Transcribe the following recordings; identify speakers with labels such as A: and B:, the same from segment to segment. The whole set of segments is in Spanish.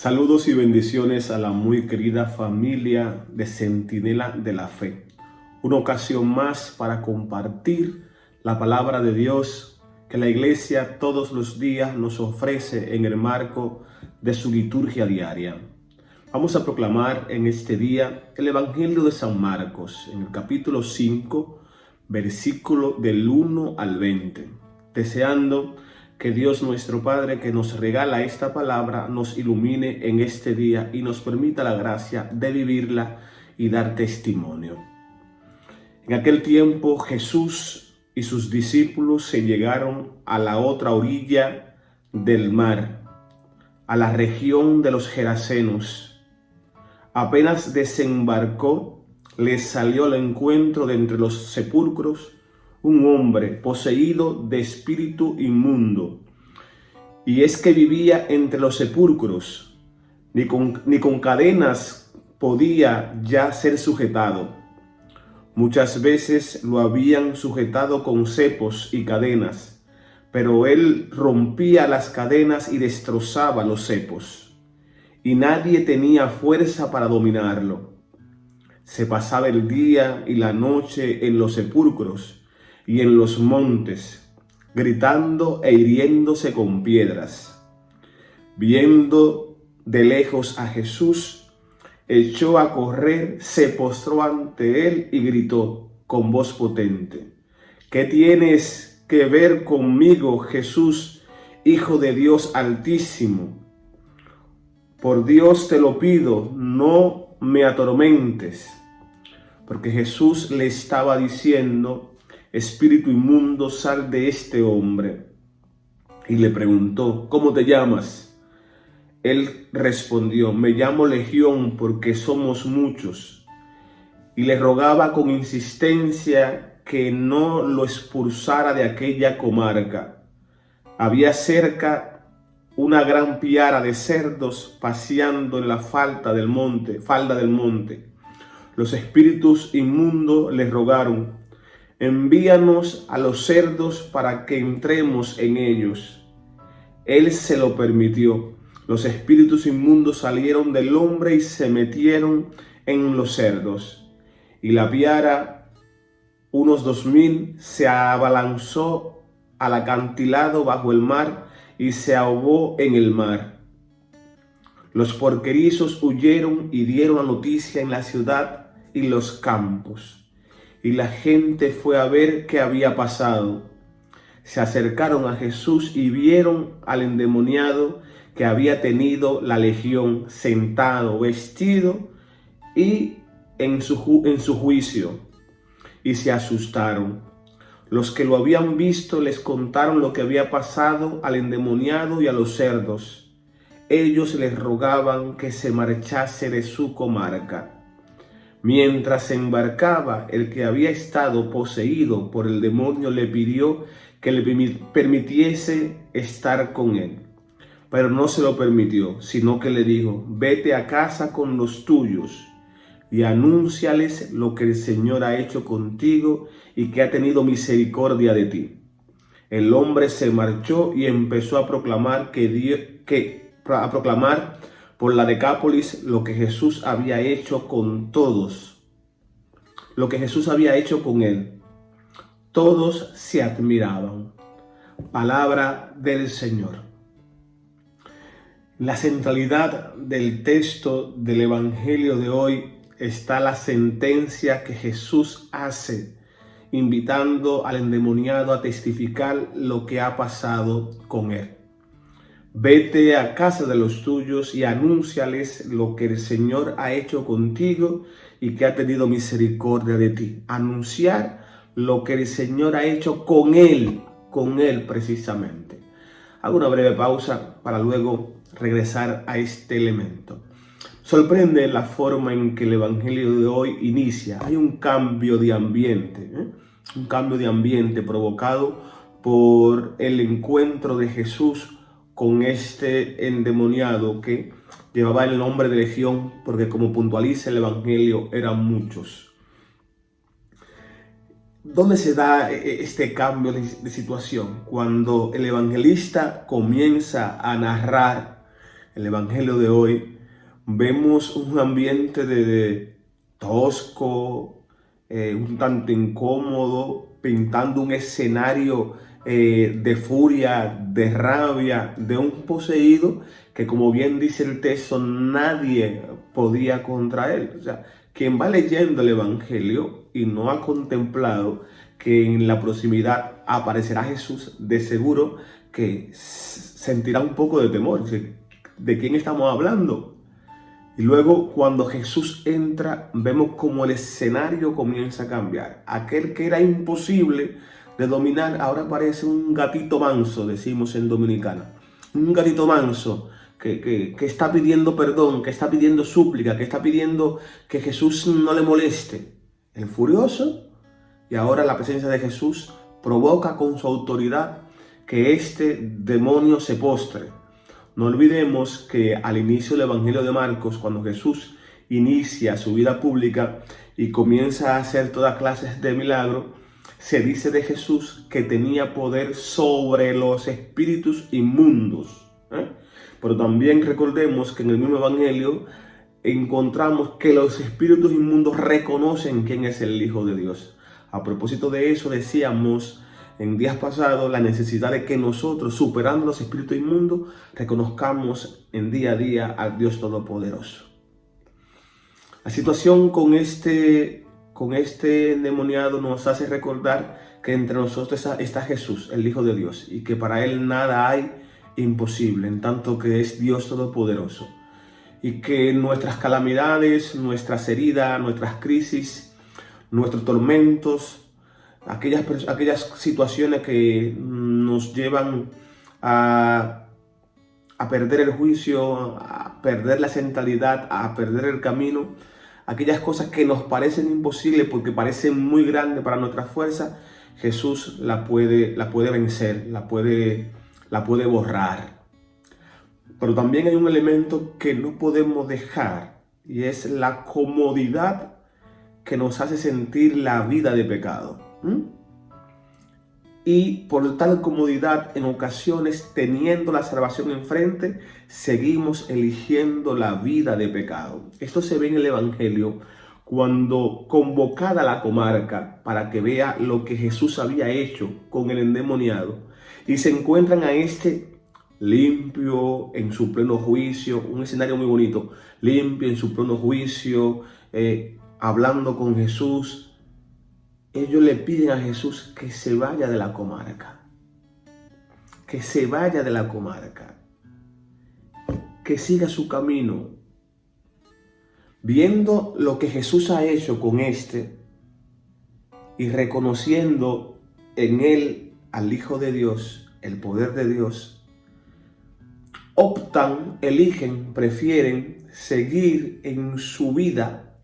A: Saludos y bendiciones a la muy querida familia de Centinela de la Fe. Una ocasión más para compartir la palabra de Dios que la iglesia todos los días nos ofrece en el marco de su liturgia diaria. Vamos a proclamar en este día el Evangelio de San Marcos, en el capítulo 5, versículo del 1 al 20, deseando que Dios nuestro Padre, que nos regala esta palabra, nos ilumine en este día y nos permita la gracia de vivirla y dar testimonio. En aquel tiempo Jesús y sus discípulos se llegaron a la otra orilla del mar, a la región de los Gerasenos. Apenas desembarcó, les salió al encuentro de entre los sepulcros un hombre poseído de espíritu inmundo, y es que vivía entre los sepulcros, ni con cadenas podía ya ser sujetado. Muchas veces lo habían sujetado con cepos y cadenas, pero él rompía las cadenas y destrozaba los cepos, y nadie tenía fuerza para dominarlo. Se pasaba el día y la noche en los sepulcros y en los montes, gritando e hiriéndose con piedras. Viendo de lejos a Jesús, echó a correr, se postró ante él y gritó con voz potente: ¿Qué tienes que ver conmigo, Jesús, Hijo de Dios Altísimo? Por Dios te lo pido, no me atormentes. Porque Jesús le estaba diciendo: espíritu inmundo, sal de este hombre. Y le preguntó: ¿cómo te llamas? Él respondió: me llamo Legión, porque somos muchos. Y le rogaba con insistencia que no lo expulsara de aquella comarca. Había cerca una gran piara de cerdos paseando en la falda del monte. Los espíritus inmundos le rogaron: envíanos a los cerdos para que entremos en ellos. Él se lo permitió. Los espíritus inmundos salieron del hombre y se metieron en los cerdos. Y la piara, unos 2000, se abalanzó al acantilado bajo el mar y se ahogó en el mar. Los porquerizos huyeron y dieron la noticia en la ciudad y los campos. Y la gente fue a ver qué había pasado. Se acercaron a Jesús y vieron al endemoniado que había tenido la legión sentado, vestido y en su juicio, y se asustaron. Los que lo habían visto les contaron lo que había pasado al endemoniado y a los cerdos. Ellos les rogaban que se marchase de su comarca. Mientras se embarcaba, el que había estado poseído por el demonio le pidió que le permitiese estar con él. Pero no se lo permitió, sino que le dijo: vete a casa con los tuyos y anúnciales lo que el Señor ha hecho contigo y que ha tenido misericordia de ti. El hombre se marchó y empezó a proclamar por la Decápolis lo que Jesús había hecho con todos, lo que Jesús había hecho con él. Todos se admiraban. Palabra del Señor. La centralidad del texto del Evangelio de hoy está la sentencia que Jesús hace, invitando al endemoniado a testificar lo que ha pasado con él. Vete a casa de los tuyos y anúnciales lo que el Señor ha hecho contigo y que ha tenido misericordia de ti. Anunciar lo que el Señor ha hecho con él precisamente. Hago una breve pausa para luego regresar a este elemento. Sorprende la forma en que el Evangelio de hoy inicia. Hay un cambio de ambiente, un cambio de ambiente provocado por el encuentro de Jesús con este endemoniado que llevaba el nombre de Legión, porque como puntualiza el Evangelio, eran muchos. ¿Dónde se da este cambio de situación? Cuando el evangelista comienza a narrar el Evangelio de hoy, vemos un ambiente de tosco, un tanto incómodo, pintando un escenario de furia, de rabia, de un poseído que, como bien dice el texto, nadie podía contra él. O sea, quien va leyendo el Evangelio y no ha contemplado que en la proximidad aparecerá Jesús, de seguro que sentirá un poco de temor. ¿De quién estamos hablando? Y luego, cuando Jesús entra, vemos como el escenario comienza a cambiar. Aquel que era imposible de dominar ahora parece un gatito manso, decimos en Dominicana. Un gatito manso que está pidiendo perdón, que está pidiendo súplica, que está pidiendo que Jesús no le moleste. El furioso, y ahora la presencia de Jesús provoca con su autoridad que este demonio se postre. No olvidemos que al inicio del Evangelio de Marcos, cuando Jesús inicia su vida pública y comienza a hacer todas clases de milagros, se dice de Jesús que tenía poder sobre los espíritus inmundos. Pero también recordemos que en el mismo Evangelio encontramos que los espíritus inmundos reconocen quién es el Hijo de Dios. A propósito de eso, decíamos en días pasados la necesidad de que nosotros, superando los espíritus inmundos, reconozcamos en día a día al Dios Todopoderoso. La situación con este endemoniado nos hace recordar que entre nosotros está Jesús, el Hijo de Dios, y que para Él nada hay imposible, en tanto que es Dios Todopoderoso. Y que nuestras calamidades, nuestras heridas, nuestras crisis, nuestros tormentos, aquellas situaciones que nos llevan a perder el juicio, a perder la centralidad, a perder el camino, aquellas cosas que nos parecen imposibles porque parecen muy grandes para nuestra fuerza, Jesús la puede vencer, la puede borrar. Pero también hay un elemento que no podemos dejar, y es la comodidad que nos hace sentir la vida de pecado. Y por tal comodidad, en ocasiones, teniendo la salvación enfrente, seguimos eligiendo la vida de pecado. Esto se ve en el Evangelio cuando, convocada la comarca para que vea lo que Jesús había hecho con el endemoniado, y se encuentran a este limpio en su pleno juicio, un escenario muy bonito, limpio en su pleno juicio, hablando con Jesús. Ellos le piden a Jesús que se vaya de la comarca, que se vaya de la comarca, que siga su camino. Viendo lo que Jesús ha hecho con y reconociendo en él al Hijo de Dios, el poder de Dios, prefieren seguir en su vida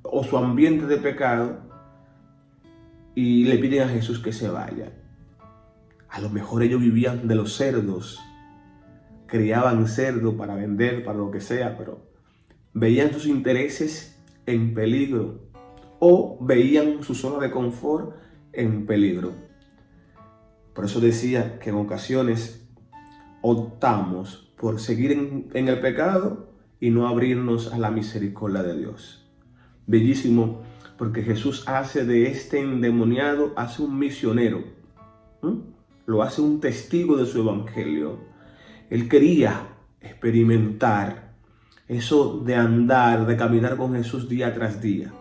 A: o su ambiente de pecado, y le piden a Jesús que se vaya. A lo mejor ellos vivían de los cerdos, criaban cerdos para vender, para lo que sea, pero veían sus intereses en peligro o veían su zona de confort en peligro. Por eso decía que en ocasiones optamos por seguir en el pecado y no abrirnos a la misericordia de Dios. Bellísimo, porque Jesús hace de este endemoniado, hace un misionero, lo hace un testigo de su evangelio. Él quería experimentar eso de andar, de caminar con Jesús día tras día.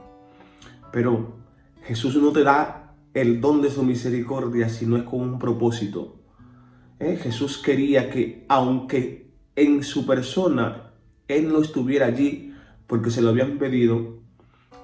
A: Pero Jesús no te da el don de su misericordia si no es con un propósito. Jesús quería que, aunque en su persona Él no estuviera allí porque se lo habían pedido,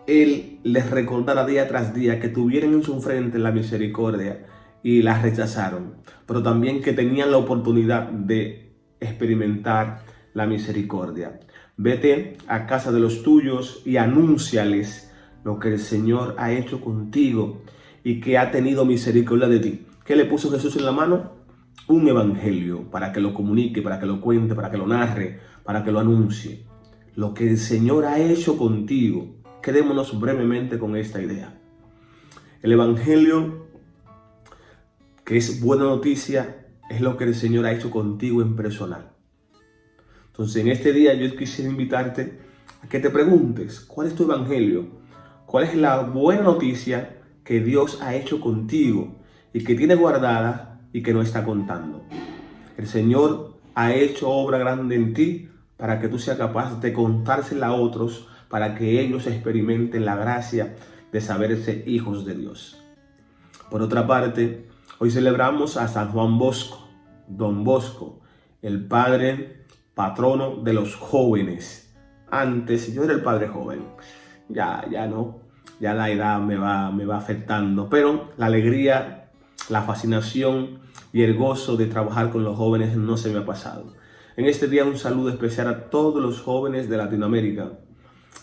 A: Él les recordara día tras día que tuvieran en su frente la misericordia y la rechazaron, pero también que tenían la oportunidad de experimentar la misericordia. Vete a casa de los tuyos y anúnciales lo que el Señor ha hecho contigo y que ha tenido misericordia de ti. ¿Qué le puso Jesús en la mano? Un evangelio para que lo comunique, para que lo cuente, para que lo narre, para que lo anuncie. Lo que el Señor ha hecho contigo. Quedémonos brevemente con esta idea. El evangelio, que es buena noticia, es lo que el Señor ha hecho contigo en personal. Entonces, en este día yo quisiera invitarte a que te preguntes, ¿cuál es tu evangelio? ¿Cuál es la buena noticia que Dios ha hecho contigo y que tiene guardada y que no está contando? El Señor ha hecho obra grande en ti para que tú seas capaz de contársela a otros, para que ellos experimenten la gracia de saberse hijos de Dios. Por otra parte, hoy celebramos a San Juan Bosco, Don Bosco, el padre patrono de los jóvenes. Antes yo era el padre joven, ya no, ya la edad me va afectando, pero la alegría, la fascinación y el gozo de trabajar con los jóvenes no se me ha pasado. En este día un saludo especial a todos los jóvenes de Latinoamérica,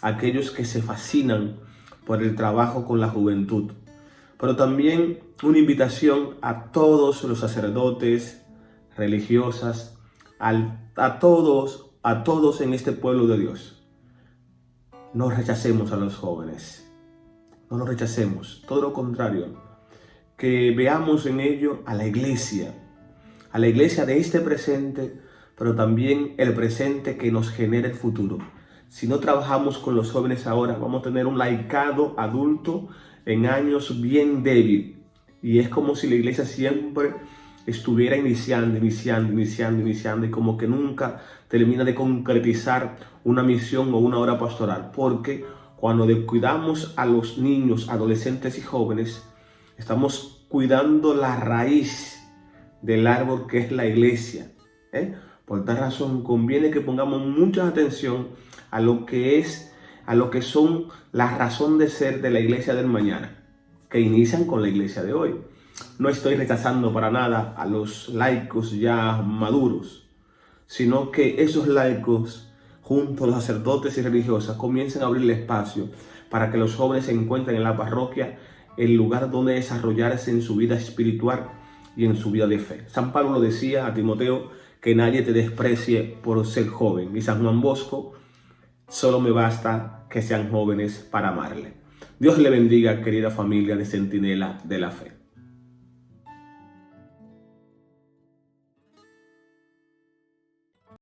A: aquellos que se fascinan por el trabajo con la juventud, pero también una invitación a todos los sacerdotes, religiosas, a todos en este pueblo de Dios. No rechacemos a los jóvenes, no los rechacemos, todo lo contrario, que veamos en ello a la iglesia de este presente, pero también el presente que nos genera el futuro. Si no trabajamos con los jóvenes ahora, vamos a tener un laicado adulto en años bien débil. Y es como si la iglesia siempre estuviera iniciando y como que nunca termina de concretizar una misión o una obra pastoral. Porque cuando descuidamos a los niños, adolescentes y jóvenes, estamos cuidando la raíz del árbol que es la iglesia. Por tal razón conviene que pongamos mucha atención a lo que son la razón de ser de la iglesia del mañana, que inician con la iglesia de hoy. No estoy rechazando para nada a los laicos ya maduros, sino que esos laicos, junto a los sacerdotes y religiosas, comiencen a abrirle espacio para que los jóvenes se encuentren en la parroquia el lugar donde desarrollarse en su vida espiritual y en su vida de fe. San Pablo lo decía a Timoteo, que nadie te desprecie por ser joven. Y San Juan Bosco, solo me basta que sean jóvenes para amarle. Dios le bendiga, querida familia de Centinela de la Fe.